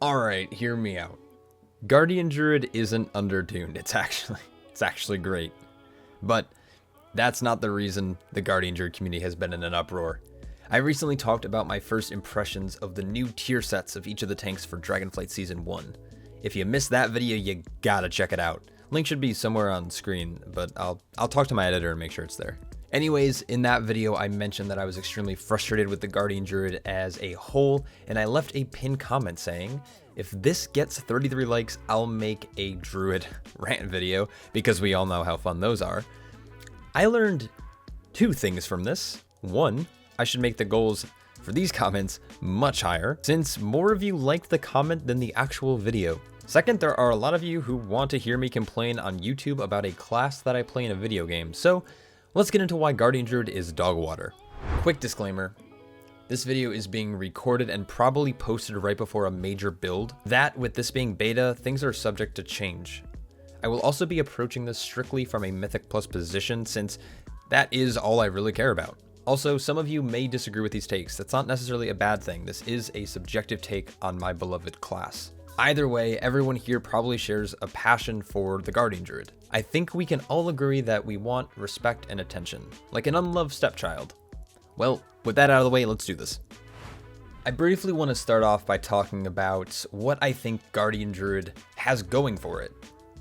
Alright, hear me out. Guardian Druid isn't undertuned, it's actually great. But that's not the reason the Guardian Druid community has been in an uproar. I recently talked about my first impressions of the new tier sets of each of the tanks for Dragonflight Season 1. If you missed that video, you gotta check it out. Link should be somewhere on screen, but I'll talk to my editor and make sure it's there. Anyways, in that video, I mentioned that I was extremely frustrated with the Guardian Druid as a whole, and I left a pinned comment saying, if this gets 33 likes, I'll make a Druid rant video, because we all know how fun those are. I learned two things from this. One, I should make the goals for these comments much higher, since more of you liked the comment than the actual video. Second, there are a lot of you who want to hear me complain on YouTube about a class that I play in a video game, so let's get into why Guardian Druid is dog water. Quick disclaimer, this video is being recorded and probably posted right before a major build. That, with this being beta, things are subject to change. I will also be approaching this strictly from a Mythic Plus position, since that is all I really care about. Also, some of you may disagree with these takes. That's not necessarily a bad thing. This is a subjective take on my beloved class. Either way, everyone here probably shares a passion for the Guardian Druid. I think we can all agree that we want respect and attention, like an unloved stepchild. Well, with that out of the way, let's do this. I briefly want to start off by talking about what I think Guardian Druid has going for it.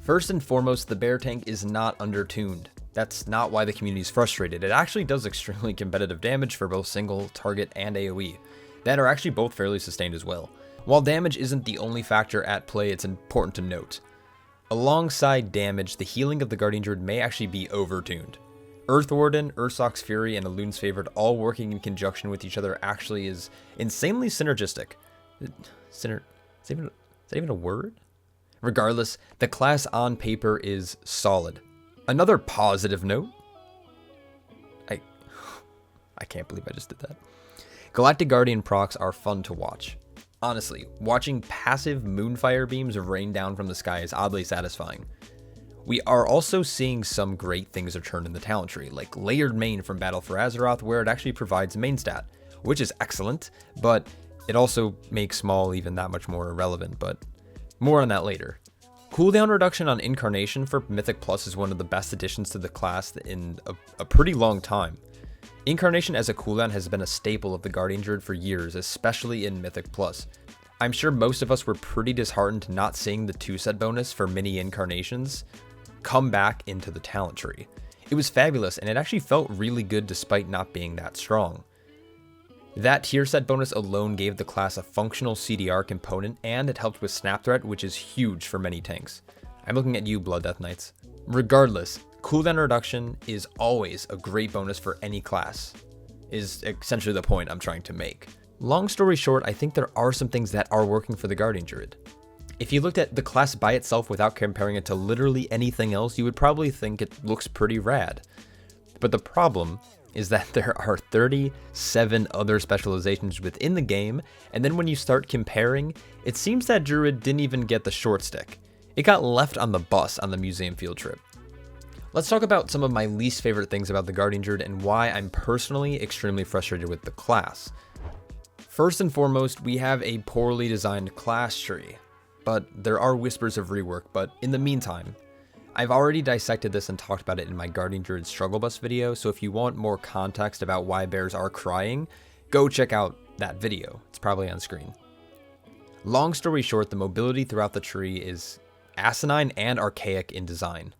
First and foremost, the bear tank is not undertuned. That's not why the community is frustrated. It actually does extremely competitive damage for both single, target, and AoE, that are actually both fairly sustained as well. While damage isn't the only factor at play, it's important to note. Alongside damage, the healing of the Guardian Druid may actually be overtuned. Earth Warden, Ursoc's Fury, and Elune's Favorite all working in conjunction with each other actually is insanely synergistic. Is that even a word? Regardless, the class on paper is solid. Another positive note. I can't believe I just did that. Galactic Guardian procs are fun to watch. Honestly, watching passive Moonfire beams rain down from the sky is oddly satisfying. We are also seeing some great things return in the talent tree, like Layered Main from Battle for Azeroth, where it actually provides main stat, which is excellent, but it also makes small even that much more irrelevant, but more on that later. Cooldown reduction on Incarnation for Mythic Plus is one of the best additions to the class in a pretty long time. Incarnation as a cooldown has been a staple of the Guardian Druid for years, especially in Mythic Plus. I'm sure most of us were pretty disheartened not seeing the 2-set bonus for mini Incarnations come back into the talent tree. It was fabulous, and it actually felt really good despite not being that strong. That tier set bonus alone gave the class a functional CDR component, and it helped with Snap Threat, which is huge for many tanks. I'm looking at you, Blood Death Knights. Regardless, cooldown reduction is always a great bonus for any class, is essentially the point I'm trying to make. Long story short, I think there are some things that are working for the Guardian Druid. If you looked at the class by itself without comparing it to literally anything else, you would probably think it looks pretty rad. But the problem is that there are 37 other specializations within the game, and then when you start comparing, it seems that Druid didn't even get the short stick. It got left on the bus on the museum field trip. Let's talk about some of my least favorite things about the Guardian Druid and why I'm personally extremely frustrated with the class. First and foremost, we have a poorly designed class tree, but there are whispers of rework. But in the meantime, I've already dissected this and talked about it in my Guardian Druid Struggle Bus video, so if you want more context about why bears are crying, go check out that video. It's probably on screen. Long story short, the mobility throughout the tree is asinine and archaic in design.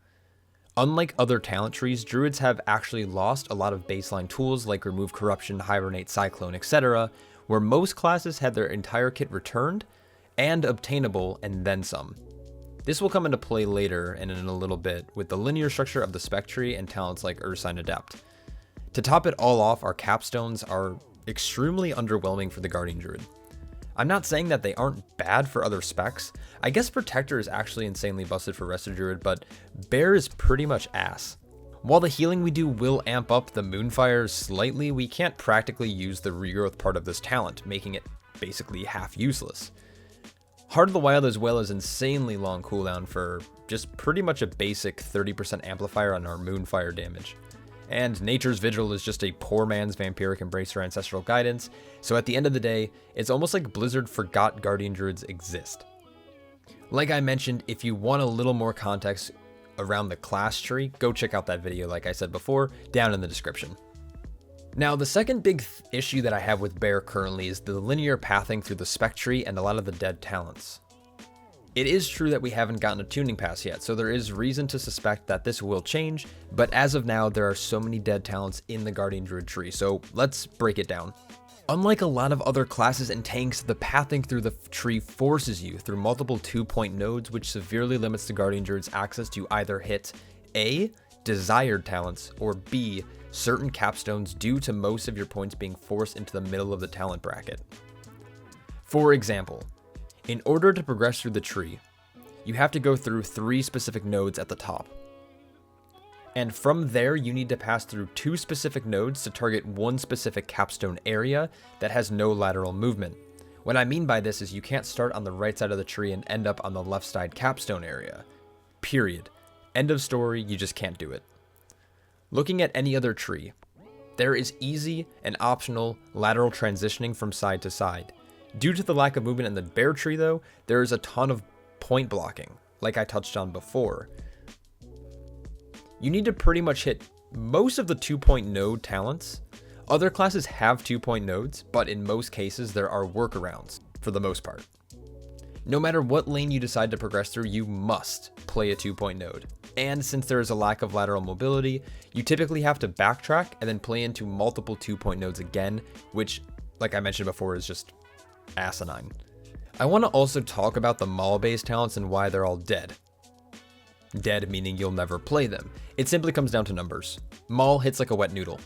Unlike other talent trees, Druids have actually lost a lot of baseline tools like Remove Corruption, Hibernate, Cyclone, etc., where most classes had their entire kit returned and obtainable and then some. This will come into play later and in a little bit with the linear structure of the spec tree and talents like Ursine Adept. To top it all off, our capstones are extremely underwhelming for the Guardian Druid. I'm not saying that they aren't bad for other specs. I guess Protector is actually insanely busted for Resto Druid, but Bear is pretty much ass. While the healing we do will amp up the Moonfire slightly, we can't practically use the regrowth part of this talent, making it basically half useless. Heart of the Wild as well is insanely long cooldown for just pretty much a basic 30% amplifier on our Moonfire damage. And Nature's Vigil is just a poor man's vampiric embrace or ancestral guidance, so at the end of the day, it's almost like Blizzard forgot Guardian Druids exist. Like I mentioned, if you want a little more context around the class tree, go check out that video like I said before, down in the description. Now, the second big issue that I have with Bear currently is the linear pathing through the spec tree and a lot of the dead talents. It is true that we haven't gotten a tuning pass yet, so there is reason to suspect that this will change, but as of now, there are so many dead talents in the Guardian Druid tree, so let's break it down. Unlike a lot of other classes and tanks, the pathing through the tree forces you through multiple 2-point nodes, which severely limits the Guardian Druid's access to either hit A, desired talents, or B, certain capstones due to most of your points being forced into the middle of the talent bracket. For example, in order to progress through the tree, you have to go through 3 specific nodes at the top. And from there, you need to pass through 2 specific nodes to target 1 specific capstone area that has no lateral movement. What I mean by this is you can't start on the right side of the tree and end up on the left side capstone area. Period. End of story, you just can't do it. Looking at any other tree, there is easy and optional lateral transitioning from side to side. Due to the lack of movement in the bear tree though, there is a ton of point blocking, like I touched on before. You need to pretty much hit most of the 2-point node talents. Other classes have 2-point nodes, but in most cases there are workarounds, for the most part. No matter what lane you decide to progress through, you must play a 2-point node. And since there is a lack of lateral mobility, you typically have to backtrack and then play into multiple 2-point nodes again, which, like I mentioned before, is just asinine. I want to also talk about the Maul-based talents and why they're all dead. Dead meaning you'll never play them. It simply comes down to numbers. Maul hits like a wet noodle.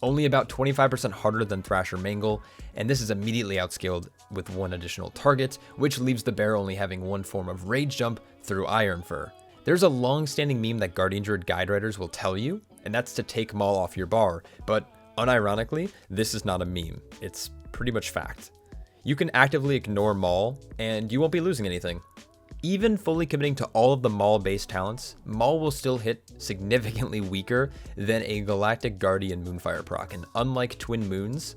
Only about 25% harder than Thrash or Mangle, and this is immediately outscaled with 1 additional target, which leaves the bear only having 1 form of rage jump through Iron Fur. There's a long-standing meme that Guardian Druid guide writers will tell you, and that's to take Maul off your bar, but unironically, this is not a meme. It's pretty much fact. You can actively ignore Maul, and you won't be losing anything. Even fully committing to all of the Maul-based talents, Maul will still hit significantly weaker than a Galactic Guardian Moonfire proc, and unlike Twin Moons,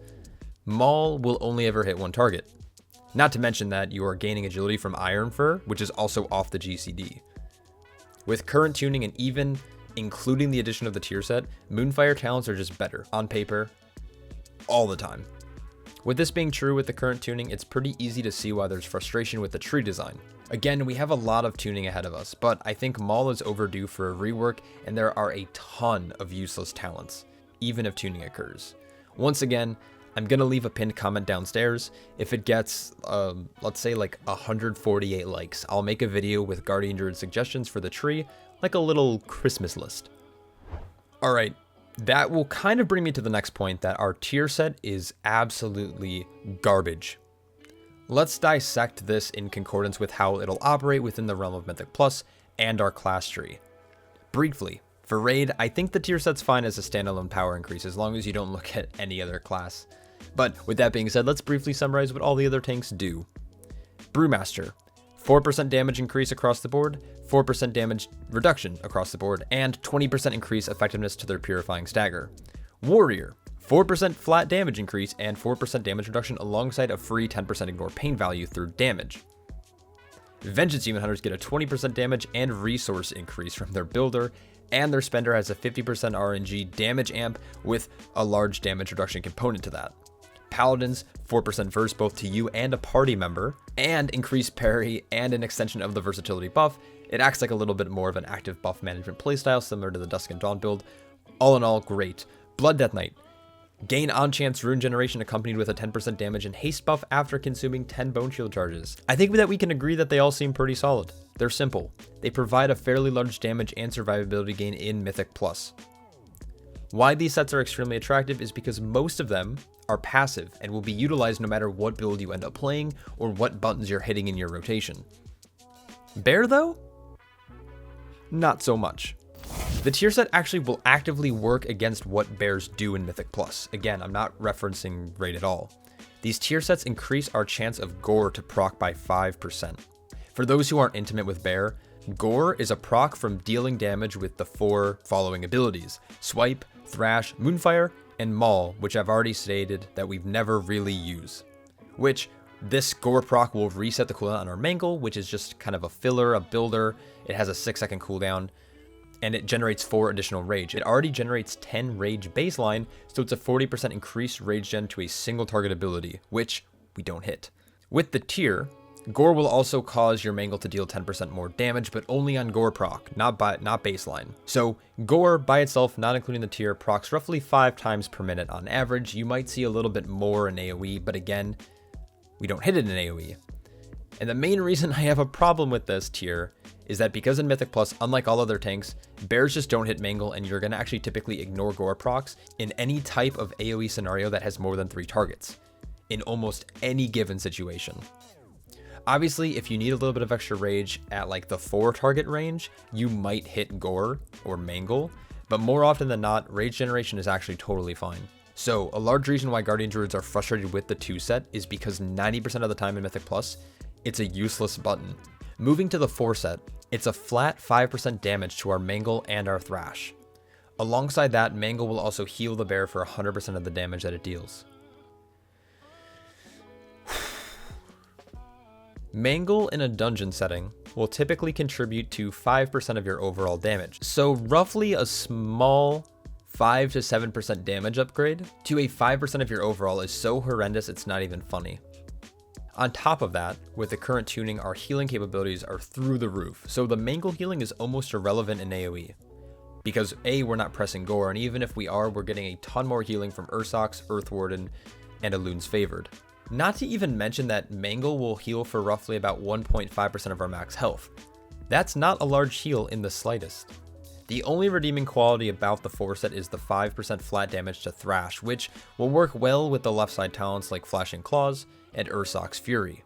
Maul will only ever hit 1 target. Not to mention that you are gaining agility from Iron Fur, which is also off the GCD. With current tuning and even including the addition of the tier set, Moonfire talents are just better, on paper, all the time. With this being true with the current tuning, it's pretty easy to see why there's frustration with the tree design. Again, we have a lot of tuning ahead of us, but I think Maul is overdue for a rework, and there are a ton of useless talents, even if tuning occurs. Once again, I'm gonna leave a pinned comment downstairs. If it gets, let's say like 148 likes, I'll make a video with Guardian Druid suggestions for the tree, like a little Christmas list. Alright, that will kind of bring me to the next point, that our tier set is absolutely garbage. Let's dissect this in concordance with how it'll operate within the realm of Mythic Plus and our class tree. Briefly, for Raid, I think the tier set's fine as a standalone power increase as long as you don't look at any other class. But with that being said, let's briefly summarize what all the other tanks do. Brewmaster, 4% damage increase across the board, 4% damage reduction across the board, and 20% increase effectiveness to their Purifying Stagger. Warrior, 4% flat damage increase and 4% damage reduction alongside a free 10% ignore pain value through damage. Vengeance Demon Hunters get a 20% damage and resource increase from their builder, and their spender has a 50% RNG damage amp with a large damage reduction component to that. Paladins, 4% verse both to you and a party member, and increased parry and an extension of the versatility buff. It acts like a little bit more of an active buff management playstyle similar to the Dusk and Dawn build. All in all, great. Blood Death Knight, gain on-chance rune generation accompanied with a 10% damage and haste buff after consuming 10 bone shield charges. I think that we can agree that they all seem pretty solid. They're simple. They provide a fairly large damage and survivability gain in Mythic Plus. Why these sets are extremely attractive is because most of them are passive and will be utilized no matter what build you end up playing or what buttons you're hitting in your rotation. Bear though? Not so much. The tier set actually will actively work against what bears do in Mythic Plus. Again, I'm not referencing Raid at all. These tier sets increase our chance of Gore to proc by 5%. For those who aren't intimate with Bear, Gore is a proc from dealing damage with the 4 following abilities: Swipe, Thrash, Moonfire, and Maul, which I've already stated that we've never really used. Which, this Gore proc will reset the cooldown on our Mangle, which is just kind of a filler, a builder. It has a 6-second cooldown, and it generates 4 additional rage. It already generates 10 rage baseline, so it's a 40% increased rage gen to a single target ability, which we don't hit. With the tier, Gore will also cause your Mangle to deal 10% more damage, but only on Gore proc, not baseline. So Gore by itself, not including the tier, procs roughly 5 times per minute on average. You might see a little bit more in AoE, but again, we don't hit it in AoE. And the main reason I have a problem with this tier is that because in Mythic Plus, unlike all other tanks, bears just don't hit Mangle, and you're going to actually typically ignore Gore procs in any type of AoE scenario that has more than 3 targets, in almost any given situation. Obviously, if you need a little bit of extra rage at like the 4 target range, you might hit Gore or Mangle, but more often than not, rage generation is actually totally fine. So a large reason why Guardian Druids are frustrated with the 2 set is because 90% of the time in Mythic Plus, it's a useless button. Moving to the 4 set, it's a flat 5% damage to our Mangle and our Thrash. Alongside that, Mangle will also heal the bear for 100% of the damage that it deals. Mangle in a dungeon setting will typically contribute to 5% of your overall damage. So roughly a small 5 to 7% damage upgrade to a 5% of your overall is so horrendous it's not even funny. On top of that, with the current tuning, our healing capabilities are through the roof, so the Mangle healing is almost irrelevant in AoE. Because A, we're not pressing Gore, and even if we are, we're getting a ton more healing from Ursox, Earthwarden, and Elun's Favored. Not to even mention that Mangle will heal for roughly about 1.5% of our max health. That's not a large heal in the slightest. The only redeeming quality about the 4 set is the 5% flat damage to Thrash, which will work well with the left side talents like Flashing Claws and Ursox Fury.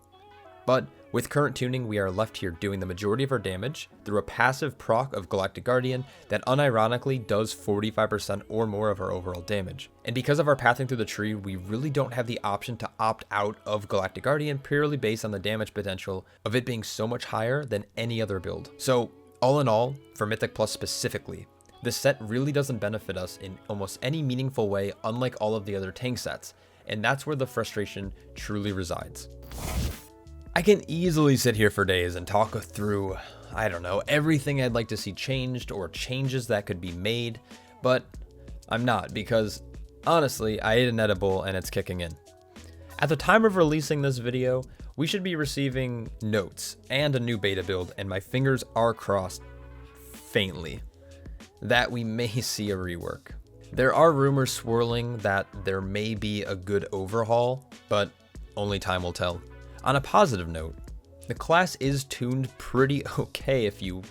But with current tuning, we are left here doing the majority of our damage through a passive proc of Galactic Guardian that unironically does 45% or more of our overall damage. And because of our pathing through the tree, we really don't have the option to opt out of Galactic Guardian purely based on the damage potential of it being so much higher than any other build. So all in all, for Mythic Plus specifically, this set really doesn't benefit us in almost any meaningful way, unlike all of the other tank sets, and that's where the frustration truly resides. I can easily sit here for days and talk through, I don't know, everything I'd like to see changed or changes that could be made, but I'm not, because honestly, I ate an edible and it's kicking in. At the time of releasing this video, we should be receiving notes and a new beta build, and my fingers are crossed faintly that we may see a rework. There are rumors swirling that there may be a good overhaul, but only time will tell. On a positive note, the class is tuned pretty okay if you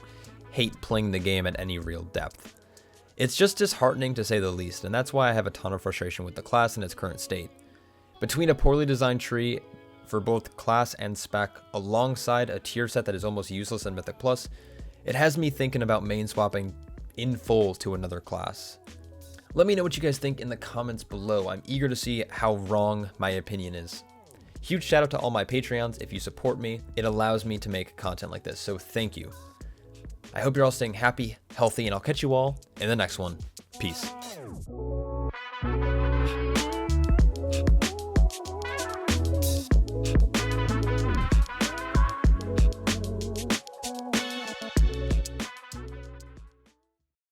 hate playing the game at any real depth. It's just disheartening to say the least, and that's why I have a ton of frustration with the class in its current state. Between a poorly designed tree for both class and spec, alongside a tier set that is almost useless in Mythic Plus, it has me thinking about main swapping in full to another class. Let me know what you guys think in the comments below. I'm eager to see how wrong my opinion is. Huge shout out to all my Patreons. If you support me, it allows me to make content like this, so thank you. I hope you're all staying happy, healthy, and I'll catch you all in the next one. Peace.